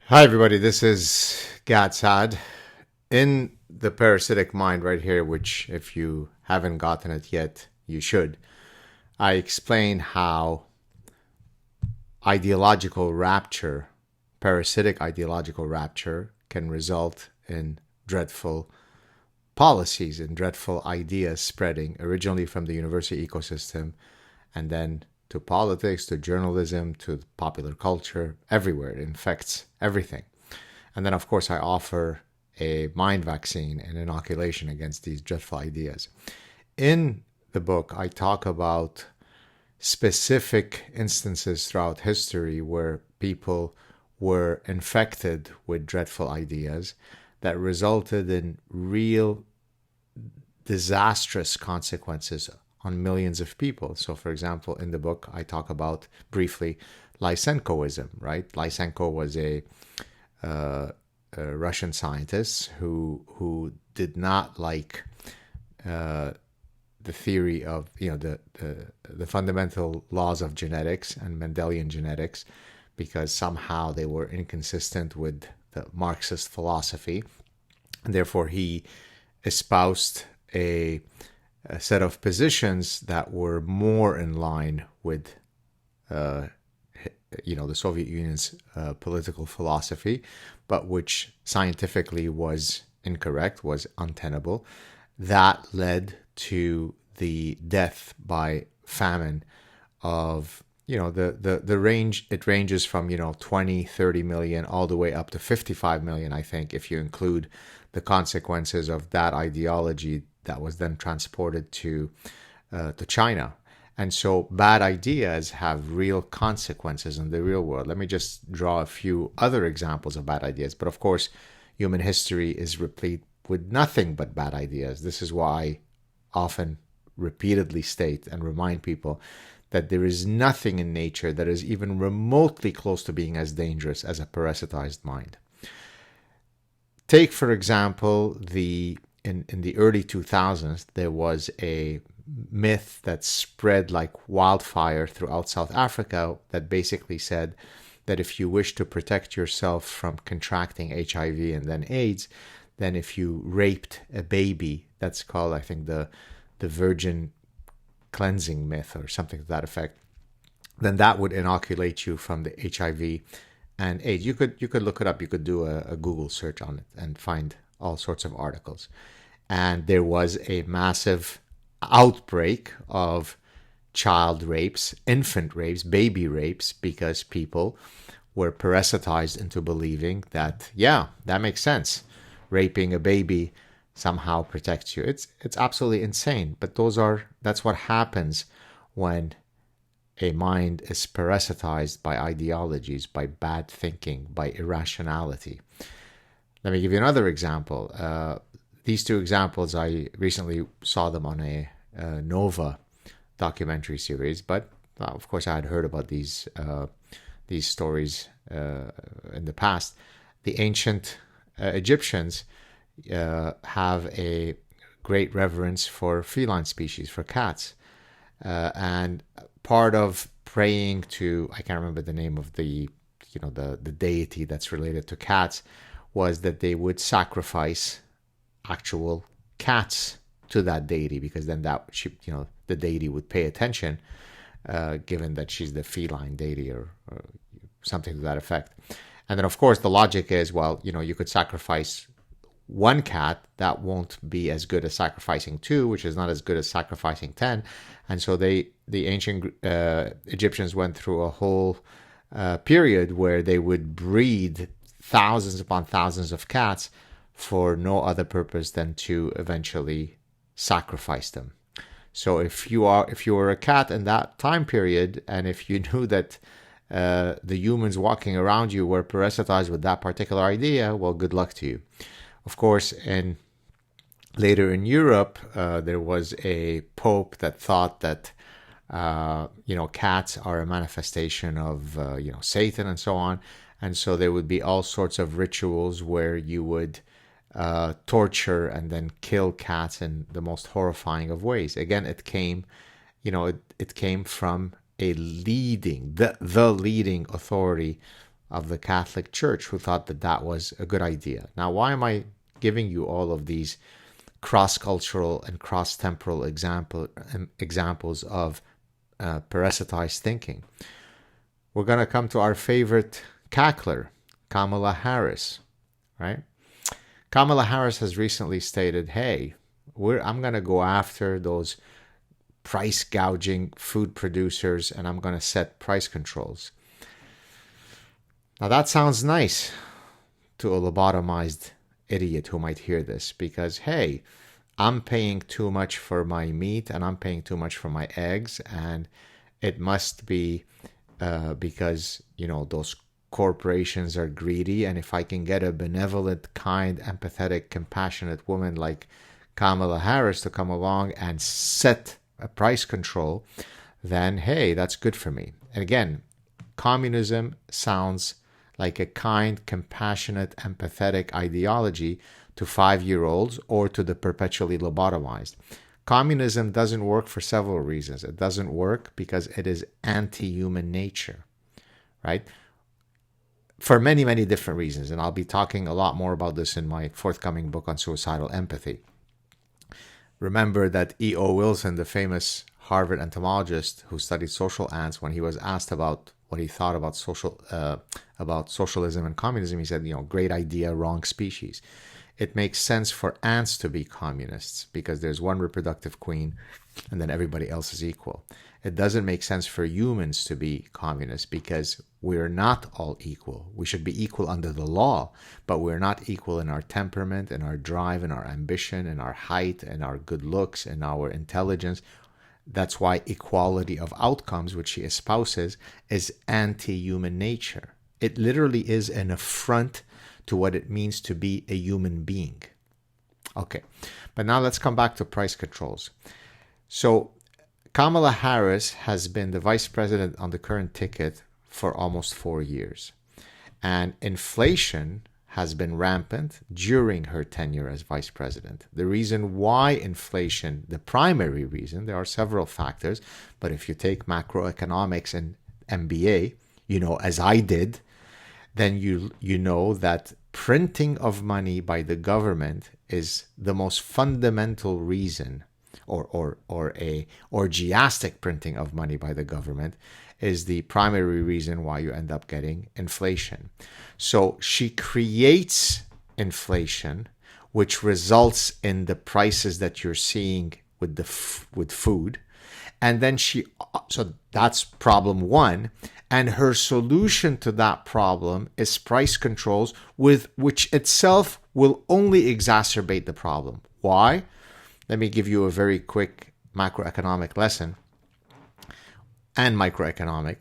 Hi, everybody. This is Gad Saad. In the parasitic mind, right here, which, if you haven't gotten it yet, you should, I explain how ideological rapture, parasitic ideological rapture, can result in dreadful policies and dreadful ideas spreading originally from the university ecosystem and then to politics, to journalism, to popular culture, everywhere. It infects everything. And then, of course, I offer a mind vaccine and inoculation against these dreadful ideas. In the book, I talk about specific instances throughout history where people were infected with dreadful ideas that resulted in real disastrous consequences on millions of people. So, for example, in the book, I talk about briefly Lysenkoism, right? Lysenko was a Russian scientist who did not like the theory of the fundamental laws of genetics and Mendelian genetics because somehow they were inconsistent with the Marxist philosophy, and therefore he espoused a set of positions that were more in line with the Soviet Union's political philosophy, but which scientifically was incorrect, was untenable. That led to the death by famine of the range. It ranges from 20 30 million all the way up to 55 million, I think, if you include the consequences of that ideology that was then transported to China. And so bad ideas have real consequences in the real world. Let me just draw a few other examples of bad ideas. But of course, human history is replete with nothing but bad ideas. This is why I often repeatedly state and remind people that there is nothing in nature that is even remotely close to being as dangerous as a parasitized mind. Take, for example, in the early 2000s, there was a myth that spread like wildfire throughout South Africa that basically said that if you wish to protect yourself from contracting HIV and then AIDS, then if you raped a baby, that's called, I think, the virgin cleansing myth or something to that effect, then that would inoculate you from the HIV and AIDS. You could look it up. You could do a Google search on it and find all sorts of articles. And there was a massive outbreak of child rapes, infant rapes, baby rapes, because people were parasitized into believing that, yeah, that makes sense. Raping a baby somehow protects you. It's absolutely insane. But that's what happens when a mind is parasitized by ideologies, by bad thinking, by irrationality. Let me give you another example. These two examples, I recently saw them on a Nova documentary series, but of course I had heard about these stories in the past. The ancient Egyptians have a great reverence for feline species, for cats, and part of praying to, I can't remember the name of the deity that's related to cats, was that they would sacrifice actual cats to that deity, because then the deity would pay attention, given that she's the feline deity or something to that effect. And then, of course, the logic is, well, you could sacrifice one cat, that won't be as good as sacrificing two, which is not as good as sacrificing 10. And so the ancient Egyptians went through a whole period where they would breed thousands upon thousands of cats for no other purpose than to eventually sacrifice them. So if you were a cat in that time period, and if you knew that the humans walking around you were parasitized with that particular idea, well, good luck to you. Of course, later in Europe, there was a pope that thought that cats are a manifestation of Satan and so on, and so there would be all sorts of rituals where you would torture and then kill cats in the most horrifying of ways. Again, it came from the leading authority of the Catholic Church who thought that that was a good idea. Now, why am I giving you all of these cross-cultural and cross-temporal examples of parasitized thinking? We're going to come to our favorite cackler, Kamala Harris, right? Kamala Harris has recently stated, hey, I'm going to go after those price gouging food producers and I'm going to set price controls. Now that sounds nice to a lobotomized idiot who might hear this because, hey, I'm paying too much for my meat and I'm paying too much for my eggs, and it must be because, those corporations are greedy, and if I can get a benevolent, kind, empathetic, compassionate woman like Kamala Harris to come along and set a price control, then hey, that's good for me. And again, communism sounds like a kind, compassionate, empathetic ideology to 5-year-olds or to the perpetually lobotomized. Communism doesn't work for several reasons. It doesn't work because it is anti-human nature, right? For many, many different reasons. And I'll be talking a lot more about this in my forthcoming book on suicidal empathy. Remember that E.O. Wilson, the famous Harvard entomologist who studied social ants, when he was asked about what he thought about socialism and communism, he said, great idea, wrong species. It makes sense for ants to be communists because there's one reproductive queen and then everybody else is equal. It doesn't make sense for humans to be communists because we're not all equal. We should be equal under the law, but we're not equal in our temperament, in our drive, in our ambition, in our height, in our good looks, in our intelligence. That's why equality of outcomes, which she espouses, is anti-human nature. It literally is an affront to what it means to be a human being. Okay, but now let's come back to price controls. So Kamala Harris has been the vice president on the current ticket for almost 4 years. And inflation has been rampant during her tenure as vice president. The reason why inflation, the primary reason, there are several factors, but if you take macroeconomics and MBA, as I did, then you know that printing of money by the government is the most fundamental reason, or orgiastic printing of money by the government is the primary reason why you end up getting inflation. So she creates inflation, which results in the prices that you're seeing with food. And then so that's problem one. And her solution to that problem is price controls, which itself will only exacerbate the problem. Why? Let me give you a very quick macroeconomic lesson and microeconomic.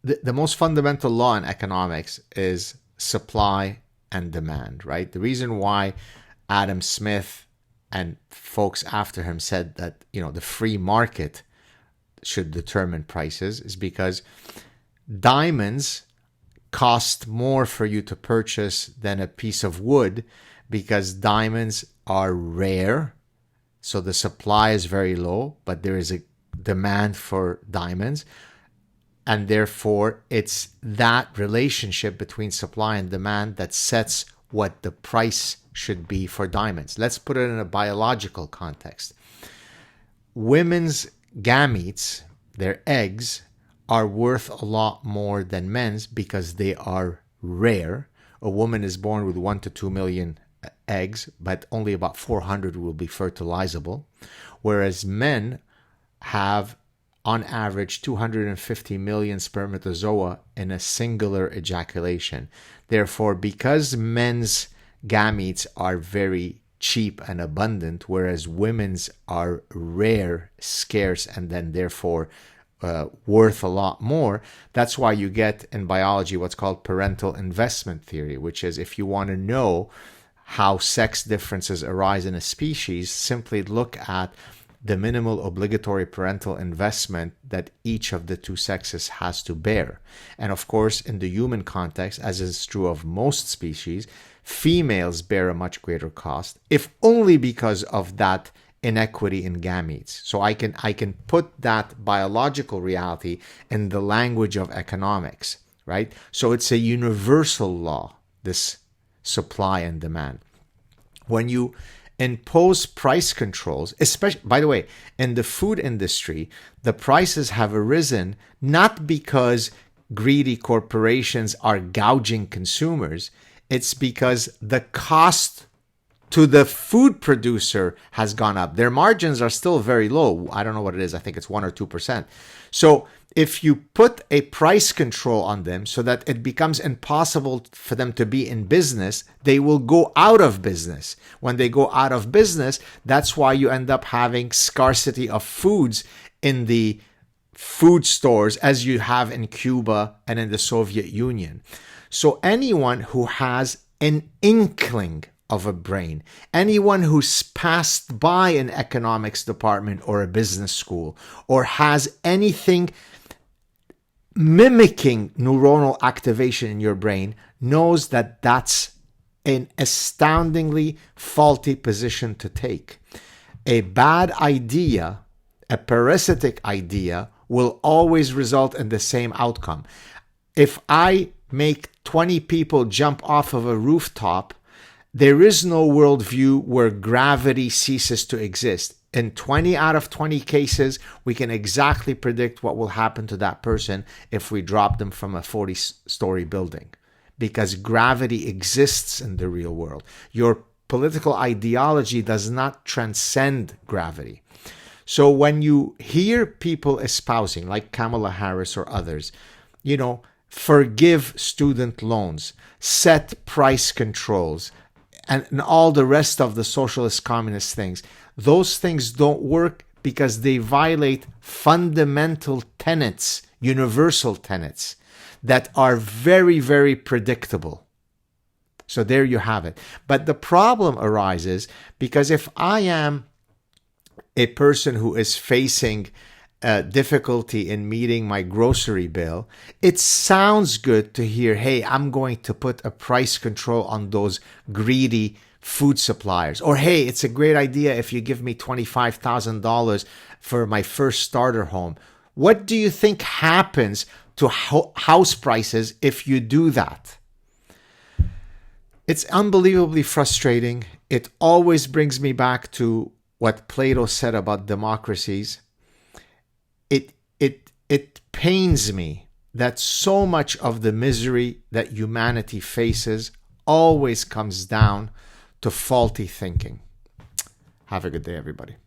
The most fundamental law in economics is supply and demand, right? The reason why Adam Smith and folks after him said that, the free market should determine prices is because diamonds cost more for you to purchase than a piece of wood because diamonds are rare. So the supply is very low, but there is a demand for diamonds. And therefore, it's that relationship between supply and demand that sets what the price should be for diamonds. Let's put it in a biological context. Women's gametes, their eggs, are worth a lot more than men's because they are rare. A woman is born with 1 to 2 million eggs, but only about 400 will be fertilizable, whereas men have on average 250 million spermatozoa in a singular ejaculation. Therefore, because men's gametes are very cheap and abundant, whereas women's are rare, scarce, and then therefore worth a lot more, that's why you get in biology what's called parental investment theory, which is if you want to know how sex differences arise in a species, simply look at the minimal obligatory parental investment that each of the two sexes has to bear. And of course, in the human context, as is true of most species, females bear a much greater cost, if only because of that inequity in gametes. So I can put that biological reality in the language of economics, right? So it's a universal law, this supply and demand. When you impose price controls, especially, by the way, in the food industry, the prices have arisen not because greedy corporations are gouging consumers. It's because the cost to the food producer has gone up. Their margins are still very low. I don't know what it is. I think it's 1 or 2%. So if you put a price control on them so that it becomes impossible for them to be in business, they will go out of business. When they go out of business, that's why you end up having scarcity of foods in the food stores as you have in Cuba and in the Soviet Union. So anyone who has an inkling of a brain, anyone who's passed by an economics department or a business school, or has anything mimicking neuronal activation in your brain, knows that that's an astoundingly faulty position to take. A bad idea, a parasitic idea, will always result in the same outcome. If I make 20 people jump off of a rooftop, there is no worldview where gravity ceases to exist. In 20 out of 20 cases, we can exactly predict what will happen to that person if we drop them from a 40-story building, because gravity exists in the real world. Your political ideology does not transcend gravity. So when you hear people espousing, like Kamala Harris or others, forgive student loans, set price controls, and all the rest of the socialist communist things, those things don't work because they violate fundamental tenets, universal tenets, that are very, very predictable. So there you have it. But the problem arises because if I am a person who is facing difficulty in meeting my grocery bill, it sounds good to hear, hey, I'm going to put a price control on those greedy food suppliers. Or, hey, it's a great idea if you give me $25,000 for my first starter home. What do you think happens to house prices if you do that? It's unbelievably frustrating. It always brings me back to what Plato said about democracies. It pains me that so much of the misery that humanity faces always comes down to faulty thinking. Have a good day, everybody.